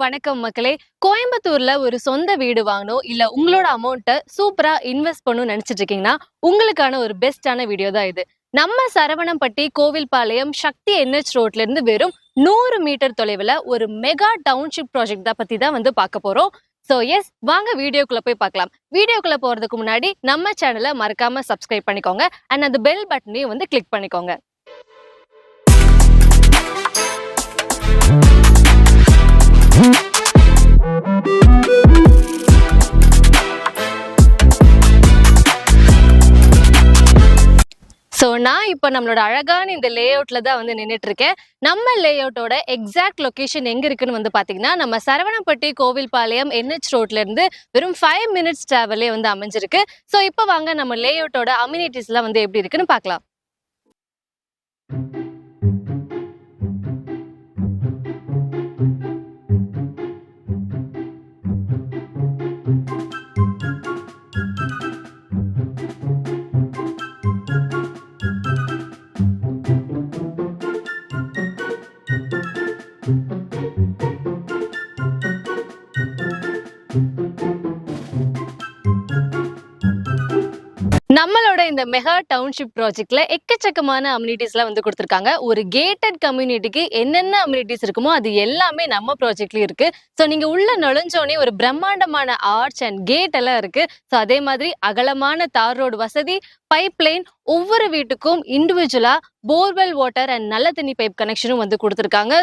வணக்கம் மக்களே. கோயம்புத்தூர்ல ஒரு சொந்த வீடு வாங்கணும், இல்ல உங்களோட அமௌண்ட்ட சூப்பரா இன்வெஸ்ட் பண்ணணும்னு நெனச்சிட்டு இருக்கீங்கன்னா, உங்களுக்கான ஒரு பெஸ்ட்டான வீடியோ தான் இது. நம்ம சரவணம்பட்டி, கோவில்பாளையம், சக்தி NH ரோட்ல இருந்து வெறும் 100 மீட்டர் தொலைவுல ஒரு மெகா டவுன்ஷிப் ப்ராஜெக்ட் பத்தி தான் வந்து பார்க்க போறோம். வாங்க வீடியோக்குள்ள போய் பார்க்கலாம். வீடியோக்குள்ள போறதுக்கு முன்னாடி நம்ம சேனலை மறக்காம சப்ஸ்கிரைப் பண்ணிக்கோங்க. அண்ட் அந்த பெல் பட்டனையும் வந்து கிளிக் பண்ணிக்கோங்க. நான் இப்ப நம்மளோட அழகான இந்த லேஅவுட்ல தான் வந்து நின்னுட்டு இருக்கேன். நம்ம லேஅவுட்டோட எக்ஸாக்ட் லொகேஷன் எங்க இருக்குன்னு வந்து பாத்தீங்கன்னா, நம்ம சரவணம்பட்டி, கோவில்பாளையம் NH ரோட்ல இருந்து வெறும் 5 மினிட்ஸ் டிராவலே வந்து அமைஞ்சிருக்கு. இப்ப வாங்க நம்ம லேஅவுட்டோட அம்யூனிட்டிஸ் எல்லாம் வந்து எப்படி இருக்குன்னு பார்க்கலாம். நம்மளோட இந்த மெகா டவுன்ஷிப் ப்ராஜெக்ட்ல எக்கச்சக்கமான அம்யூனிட்டிஸ்லாம் வந்து கொடுத்துருக்காங்க. ஒரு கேட்டட் கம்யூனிட்டிக்கு என்னென்ன அம்யூனிட்டிஸ் இருக்குமோ அது எல்லாமே நம்ம ப்ராஜெக்ட்லயும் இருக்கு. நீங்க உள்ள நுழைஞ்சோடனே ஒரு பிரம்மாண்டமான ஆர்ச் அண்ட் கேட் எல்லாம் இருக்கு. அதே மாதிரி அகலமான தார் ரோடு வசதி, பைப் லைன், ஒவ்வொரு வீட்டுக்கும் இண்டிவிஜுவலா போர்வெல் வாட்டர் அண்ட் நல்ல தண்ணி பைப் கனெக்ஷனும் வந்து கொடுத்துருக்காங்க.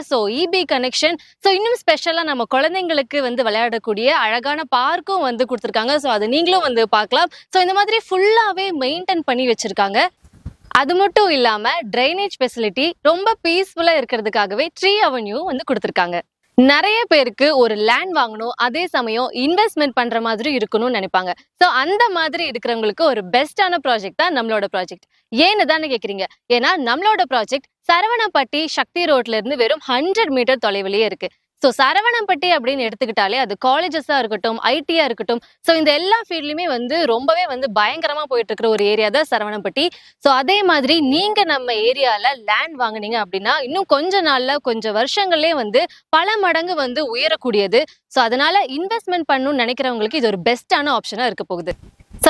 EB connection. இன்னும் ஸ்பெஷலா நம்ம குழந்தைங்களுக்கு வந்து விளையாடக்கூடிய அழகான பார்க்கும் வந்து கொடுத்துருக்காங்க. அது நீங்களும் வந்து பார்க்கலாம். இந்த மாதிரி ஃபுல்லாவே மெயின்டைன் பண்ணி வச்சிருக்காங்க. அது மட்டும் இல்லாம ட்ரைனேஜ் ஃபெசிலிட்டி ரொம்ப பீஸ்ஃபுல்லா இருக்கிறதுக்காகவே ட்ரீ அவென்யூ வந்து கொடுத்துருக்காங்க. நிறைய பேருக்கு ஒரு லேண்ட் வாங்கணும், அதே சமயம் இன்வெஸ்ட்மெண்ட் பண்ற மாதிரி இருக்கணும்னு நினைப்பாங்க. அந்த மாதிரி இருக்கிறவங்களுக்கு ஒரு பெஸ்டான ப்ராஜெக்ட் தான் நம்மளோட ப்ராஜெக்ட். ஏன்னு தானே கேக்குறீங்க? ஏன்னா நம்மளோட ப்ராஜெக்ட் சரவணம்பட்டி சக்தி ரோட்ல இருந்து வெறும் 100 மீட்டர் தொலைவிலேயே இருக்கு. சரவணம்பட்டி அப்படின்னு எடுத்துக்கிட்டாலே அது காலேஜஸா இருக்கட்டும், ஐடியா இருக்கட்டும், இந்த எல்லா ஃபீல்ட்லயுமே வந்து ரொம்பவே வந்து பயங்கரமா போயிட்டு இருக்கிற ஒரு ஏரியா தான் சரவணம்பட்டி. அதே மாதிரி நீங்க நம்ம ஏரியால லேண்ட் வாங்குனீங்க அப்படின்னா இன்னும் கொஞ்ச நாள்ல, கொஞ்சம் வருஷங்களே வந்து பல மடங்கு வந்து உயரக்கூடியது. அதனால இன்வெஸ்ட்மெண்ட் பண்ணணும்னு நினைக்கிறவங்களுக்கு இது ஒரு பெஸ்டான ஆப்ஷனா இருக்க போகுது.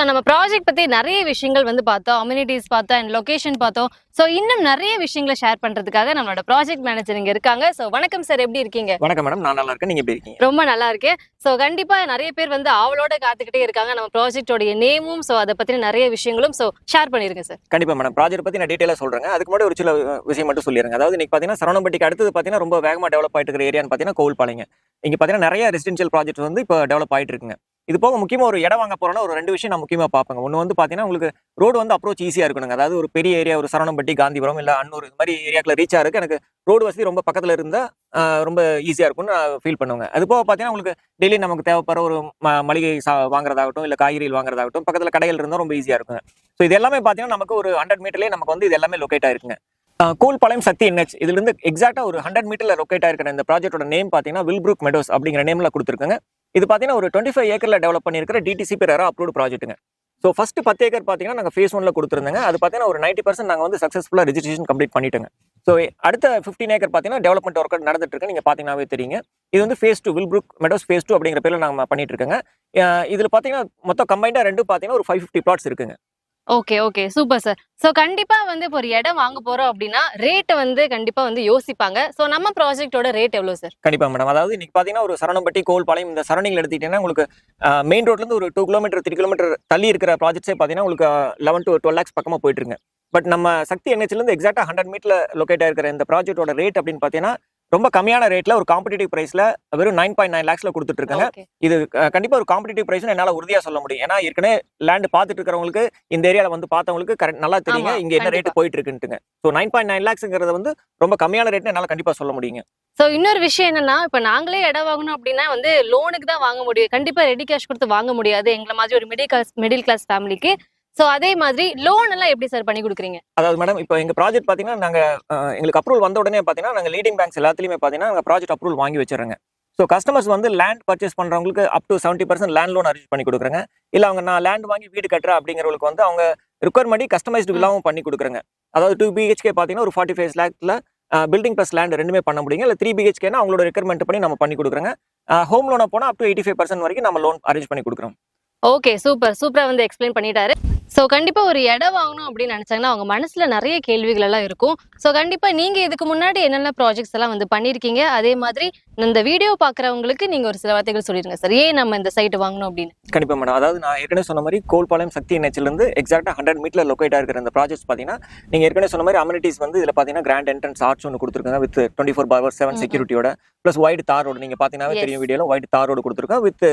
நம்ம ப்ராஜெக்ட் பத்தி நிறைய விஷயங்கள் வந்து பார்த்தோம், அம்யூனிட்டிஸ் பார்த்தோம் அண்ட் லொகேஷன் பார்த்தோம். இன்னும் நிறைய விஷயங்களை ஷேர் பண்றதுக்காக நம்மளோட ப்ராஜெக்ட் மேனேஜர் இங்க இருக்காங்க. வணக்கம் சார், எப்படி இருக்கீங்க? வணக்கம் மேடம், நான் நல்லா இருக்கேன். நீங்க எப்படி இருக்கீங்க? ரொம்ப நல்லா இருக்கேன். கண்டிப்பா நிறைய பேர் வந்து ஆவலோட காத்துக்கிட்டே இருக்காங்க நம்ம ப்ராஜெக்டோட நேமும், அதை பத்தின நிறைய விஷயங்களும் ஷேர் பண்ணிருங்க சார். கண்டிப்பா மேடம், ப்ராஜெக்ட் பத்தி நான் டீடைலா சொல்றேன். அதுக்கு முன்னாடி ஒரு சில விஷயம் மட்டும் சொல்லிடுறேன். அதாவது இன்னைக்கு பாத்தீங்கன்னா சரவணம்பட்டிக்கு அடுத்தது பாத்தீங்கன்னா ரொம்ப வேகமா டெவலப் ஆயிட்டு இருக்கிற ஏரியான்னு பாத்தீங்கன்னா கோவில்பாளையம். இங்க பாத்தீங்கன்னா நிறைய ரெசிடென்ஷியல் ப்ராஜெக்ட் வந்து இப்போ டெவலப் ஆயிட்டு இருக்குங்க. இது போக முக்கியமா ஒரு இடம் வாங்க போறோம்னா ஒரு 2 விஷயம் நான் முக்கியமா பார்ப்பேங்க. ஒன்று வந்து பாத்தீங்கன்னா உங்களுக்கு ரோடு வந்து அப்ரோச் ஈஸியா இருக்கணுங்க. அதாவது ஒரு பெரிய ஏரியா, ஒரு சரவணம்பட்டி, காந்திபுரம் இல்ல அன்னூர் இந்த மாதிரி ஏரியாக்களை ரீச் ஆகிறதுக்கு எனக்கு ரோடு வசதி ரொம்ப பக்கத்துல இருந்தா ரொம்ப ஈஸியா இருக்கும்னு நான் ஃபீல் பண்ணுவேங்க. அது போக பாத்தீங்கன்னா உங்களுக்கு டெய்லி நமக்கு தேவைப்படுற ஒரு மளிகை வாங்குறதாகட்டும் இல்ல காய்கறிகள் வாங்குறதாகட்டும் பக்கத்துல கடைகள் இருந்தால் ரொம்ப ஈஸியா இருக்குங்க. இது எல்லாமே பாத்தீங்கன்னா நமக்கு ஒரு 100 மீட்டர்லயே நமக்கு வந்து இது எல்லாமே லொகேட் ஆயிருக்குங்க. கோவில்பாளையம் சக்தி NH இதுல இருந்து எக்ஸாக்டா ஒரு 100 மீட்டர்ல லொகேட் ஆயிருக்கிற இந்த ப்ராஜெக்டோட நேம் பாத்தீங்கன்னா வில்ப்ரூக் மெடோஸ் அப்படிங்கிற நேம்ல கொடுத்துருக்காங்க. இது பாத்தீங்கன்னா ஒரு 25 ஏக்கர்ல டெவலப் பண்ணிருக்கிற DTCP ரெரா அப்ரூவ்ட் ப்ராஜெக்ட்டுங்க. ஃபர்ஸ்ட் 10 ஏக்கர் பாத்தீங்கன்னா நாங்க ஃபேஸ் 1ல கொடுத்துருந்தாங்க. அது பாத்தீங்கன்னா ஒரு 90% நாங்க வந்து சக்சஸ்ஃபுல்லா ரெஜிஸ்ட்ரேஷன் கம்ப்ளீட் பண்ணிட்டோங்க. அடுத்த 15 ஏக்கர் பாத்தீங்கன்னா டெவலப்மெண்ட் ஒர்க் நடந்துட்டு இருக்கு. நீங்க பாத்தீங்கன்னாவே தெரியுங்க. இது வந்து ஃபேஸ் 2 வில்ப்ரூக் மெடோஸ் ஃபேஸ் 2 அப்படிங்கிற பேர்ல நாங்க பண்ணிட்டு இருக்கோங்க. இதுல பாத்தீங்கன்னா மொத்தம் கம்பைண்டா ரெண்டும் பாத்தீங்கன்னா ஒரு 550 பிளாட்ஸ் இருக்குங்க. Okay super sir. கண்டிப்பா வந்து இப்போ ஒரு இடம் வாங்க போறோம் அப்படின்னா ரேட் வந்து கண்டிப்பா வந்து யோசிப்பாங்க. நம்ம ப்ராஜெக்ட்டோட ரேட் எவ்வளவு சார்? கண்டிப்பா மேடம், அதாவது இன்னைக்கு பாத்தீங்கன்னா ஒரு சரவணம்பட்டி, கோவில்பாளையம் இந்த சரௌண்டிங்ல எடுத்துக்கிட்டீங்கன்னா உங்களுக்கு மெயின் ரோட்ல இருந்து ஒரு 2 கிலோமீட்டர் 3 கிலோமீட்டர் தள்ளி இருக்கிற ப்ராஜெக்ட்ஸே பாத்தீங்கன்னா உங்களுக்கு 11 to 12 lakhs பக்கமா போயிட்டு இருக்குங்க. பட் நம்ம சக்தி NHல இருந்து எக்ஸாக்டா 100 மீட்டர்ல லொகேட் ஆயிருக்கிற இந்த ப்ராஜெக்டோட ரேட் அப்படின்னு பாத்தீங்கன்னா ரொம்ப கம்மியான ரேட்ல ஒரு காம்படிட்டிவ் பிரைஸ்ல வெறும் 9.9 lakhsல கொடுத்துட்டு இருக்காங்க. இது கண்டிப்பா ஒரு காம்படிட்டிவ் பிரைஸ்னு என்னால உறுதியா சொல்ல முடியும். ஏன்னா ஏற்கனவே லேண்ட் பார்த்துட்டு இருக்கிறவங்களுக்கு இந்த ஏரியால வந்து பார்த்தவங்களுக்கு நல்லா தெரியுங்க இங்க என்ன ரேட் போயிட்டு இருக்குன்ட்டுங்க. 9.9 lakhsங்கிறது வந்து ரொம்ப கம்மியான ரேட்னு என்னால கண்டிப்பா சொல்ல முடியுங்க. இன்னொரு விஷயம் என்னன்னா, இப்ப நாங்களே இடம் வாங்கணும் அப்படின்னா வந்து லோனுக்கு தான் வாங்க முடியும். கண்டிப்பா ரெடி கேஷ் கொடுத்து வாங்க முடியாது எங்களை மாதிரி ஒரு மிடில் கிளாஸ் ஃபேமிலிக்கு. அதே மாதிரி லோன் எல்லாம் எப்படி சார் பண்ணி கொடுக்குறீங்க? அதாவது மேடம், இப்போ எங்க ப்ராஜெக்ட் பாத்தீங்கன்னா நாங்க எங்களுக்கு அப்ரூவல் வந்த உடனே பாத்தீங்கன்னா நாங்க லீடிங் பேங்க்ஸ் எல்லாத்துலயுமே பாத்தீங்கன்னா நாங்க ப்ராஜெக்ட் அப்ரூவல் வாங்கி வச்சிருங்க. கஸ்டமர்ஸ் வந்து லேண்ட் பர்ச்சேஸ் பண்றவங்களுக்கு up to 70% land loan arrange பண்ணி கொடுக்குறேங்க. இல்ல அவங்க நான் லேண்ட் வாங்கி வீடு கட்டுறேன் அப்படிங்கிறவங்களுக்கு வந்து அவங்க ரிக்வயர்மெண்ட் கஸ்டமைஸ்டு வில்லாவும் பண்ணி கொடுக்குறேங்க. அதாவது 2 BHK பாத்தீங்கன்னா ஒரு 45 lakhsல பில்டிங் பிளஸ் லேண்ட் ரெண்டுமே பண்ண முடியுங்க. இல்ல 3 BHKனா அவங்களோட ரெக்யர்மெண்ட் பண்ணி நம்ம பண்ணி கொடுக்குறோங்க. ஹோம் லோனா போனா அப் டு 85% வரைக்கும் நம்ம லோன் அரேஞ்ச் பண்ணி கொடுக்குறோம். ஓகே. சூப்பரா வந்து எக்ஸ்பிளைன் பண்ணிட்டாரு. சோ கண்டிப்பா ஒரு இடம் வாங்கணும் அப்படின்னு நினைச்சாங்கன்னா அவங்க மனசுல நிறைய கேள்விகள் எல்லாம் இருக்கும். சோ கண்டிப்பா நீங்க இதுக்கு முன்னாடி என்னென்ன ப்ராஜெக்ட்ஸ் எல்லாம் வந்து பண்ணிருக்கீங்க, அதே மாதிரி இந்த வீடியோ பாக்குறவங்களுக்கு நீங்க ஒரு சில வார்த்தைகள் சொல்லிருங்க சார். ஏன் நம்ம இந்த சைட் வாங்கணும் அப்படின்னு? கண்டிப்பா மேடம். அதாவது நான் ஏற்கனவே சொன்ன மாதிரி கோல்பாளையம் சக்தி NH இருந்து எக்ஸாக்டா 100 மீட்டர்ல லொகேட் ஆகிருக்கிற இந்த ப்ராஜெக்ட்ஸ் பார்த்தீங்கன்னா, நீங்க ஏற்கனவே சொன்ன மாதிரி அம்யூனிட்டிஸ் வந்து இதுல பார்த்தீங்கன்னா கிராண்ட் என்ட்ரன்ஸ் ஆர்ச் ஒன்று கொடுத்துருக்காங்க வித் 24/7 செக்யூரிட்டியோட ப்ளஸ் ஒயிட் தார் ரோடு. நீங்க பார்த்தீங்கன்னா தெரியும் வீடியோல ஒயிட் தார் ரோடு கொடுத்துருக்கோம் வித்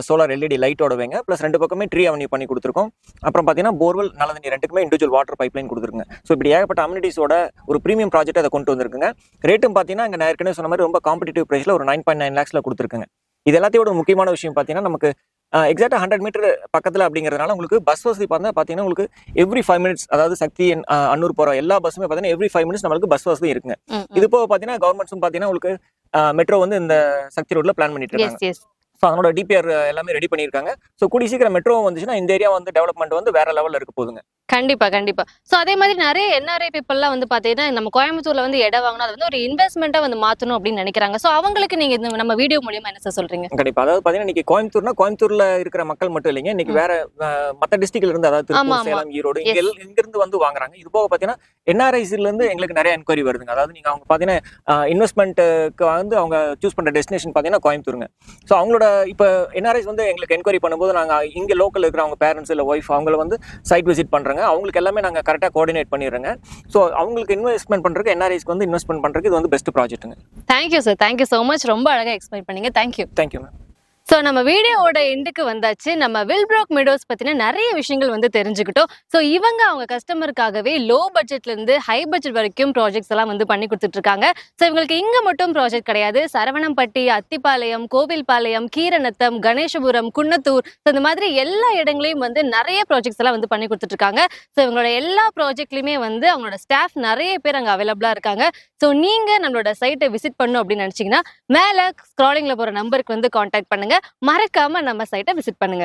சோலார் LED லைட்டோட வைங்க ப்ளஸ் 2 பக்கமே ட்ரீ அவென்யூ பண்ணி கொடுத்துருக்கோம். அப்புறம் பார்த்தீங்கன்னா போர்வெல் நல்ல தண்ணி ரெண்டுக்குமே இண்டிவிஜுவல் வாட்டர் பைப்லைன் கொடுத்துருங்க. ஸோ இப்படி ஏகப்பட்ட அம்யூனிட்டிஸோட ஒரு ப்ரீமியம் ப்ராஜெக்ட் அதை கொண்டு வந்திருக்குங்க. ரேட்டும் பார்த்தீங்கன்னா இங்கே நான் ஏற்கனவே சொன்ன மாதிரி ரொம்ப காம்படிட்டிவ் ப்ரைஸில் ஒரு 9.9 lakhsல கொடுத்துருக்குங்க. இது எல்லாத்தையோட முக்கியமான விஷயம் பார்த்தீங்கன்னா நமக்கு எக்ஸாக்டா 100 மீட்டர் பக்கத்தில் அப்படிங்கிறதுனால உங்களுக்கு பஸ் வசதி பார்த்தீங்கன்னா உங்களுக்கு எவ்ரி 5 minutes அதாவது சக்தி அன்னூர் போகிற எல்லா பஸ்ஸுமே பார்த்தீங்கன்னா எவ்ரி 5 minutes நம்மளுக்கு பஸ் வசதி இருக்குங்க. இது போக பார்த்தீங்கன்னா கவர்மெண்ட்ஸும் பார்த்தீங்கன்னா உங்களுக்கு மெட்ரோ வந்து இந்த சக்தி ரோட்ல பிளான் பண்ணிட்டு இருக்காங்க. ஸோ அதனோட DPR எல்லாமே ரெடி பண்ணியிருக்காங்க. ஸோ கூடிய சீக்கிரம் மெட்ரோ வந்துச்சுன்னா இந்த ஏரியா வந்து டெவலப்மெண்ட் வந்து வேற லெவலில் இருக்க போகுதுங்க. கண்டிப்பா. சோ அதே மாதிரி நிறைய NRI பீப்பிள்லாம் வந்து பாத்தீங்கன்னா நம்ம கோயம்புத்தூர்ல வந்து இடம் வாங்கணும், அது வந்து ஒரு இன்வெஸ்ட்மெண்ட்டா வந்து மாத்தணும் அப்படின்னு நினைக்கிறாங்க. சோ அவங்களுக்கு நீங்க இந்த நம்ம வீடியோ மூலியமா என்ன சார் சொல்றீங்க? கண்டிப்பா. அதாவது பாத்தீங்கன்னா இன்னைக்கு கோயம்புத்தூர்ல இருக்கிற மக்கள் மட்டும் இல்லைங்க. இன்னைக்கு வேற மத்த டிஸ்ட்ரிக்ட்ல இருந்து அதாவது திருப்பூர், சேலம், ஈரோடு இங்கிருந்து வந்து வாங்குறாங்க. இது போக பாத்தீங்கன்னா NRIஸ்ல இருந்து எங்களுக்கு நிறைய என்கொயரி வருதுங்க. அதாவது நீங்க அவங்க பாத்தீங்கன்னா இன்வெஸ்ட்மெண்ட்டுக்கு வந்து அவங்க சூஸ் பண்ற டெஸ்டினேஷன் பாத்தீங்கன்னா கோயம்புத்தூருங்க. ஸோ அவங்களோட இப்போ NRIஸ் வந்து எங்களுக்கு என்கொயரி பண்ணும்போது நாங்க இங்க லோக்கல் இருக்கிற அவங்க பேரண்ட்ஸ் இல்ல ஒய்ஃப் அவங்கள வந்து சைட் விசிட் பண்றாங்க. அவங்களுக்கு எல்லாமே நாங்க கரெக்டா கோஆர்டினேட் பண்ணிடுறோங்க. ஸோ அவங்களுக்கு இன்வெஸ்ட்மெண்ட் பண்றதுக்கு NRIஸ்க்கு வந்து இன்வெஸ்ட்மெண்ட் பண்றதுக்கு இது வந்து பெஸ்ட் ப்ராஜெக்ட்டுங்க. Thank you sir. Thank you so much. ரொம்ப அழகா எக்ஸ்பிளைன் பண்ணீங்க. Thank you ma'am. ஸோ நம்ம வீடியோவோட எண்டுக்கு வந்தாச்சு. நம்ம வில்ப்ராக் மெடோஸ் பத்தின நிறைய விஷயங்கள் வந்து தெரிஞ்சுக்கிட்டோம். ஸோ இவங்க அவங்க கஸ்டமருக்காகவே லோ பட்ஜெட்ல இருந்து ஹை பட்ஜெட் வரைக்கும் ப்ராஜெக்ட்ஸ் எல்லாம் வந்து பண்ணி கொடுத்துட்டு இருக்காங்க. ஸோ இவங்களுக்கு இங்க மட்டும் ப்ராஜெக்ட் கிடையாது. சரவணம்பட்டி, அத்திப்பாளையம், கோவில்பாளையம், கீரநத்தம், கணேசபுரம், குன்னத்தூர், ஸோ இந்த மாதிரி எல்லா இடங்களையும் வந்து நிறைய ப்ராஜெக்ட்ஸ் எல்லாம் வந்து பண்ணி கொடுத்துட்டு இருக்காங்க. ஸோ இவங்களோட எல்லா ப்ராஜெக்ட்லயுமே வந்து அவங்களோட ஸ்டாஃப் நிறைய பேர் அங்கே அவைலபிளா இருக்காங்க. ஸோ நீங்க நம்மளோட சைட்டை விசிட் பண்ணணும் அப்படின்னு நினைச்சீங்கன்னா மேல ஸ்க்ராலிங்ல போற நம்பருக்கு வந்து கான்டாக்ட் பண்ணுங்க. மறக்காம நம்ம சைட்டை விசிட் பண்ணுங்க.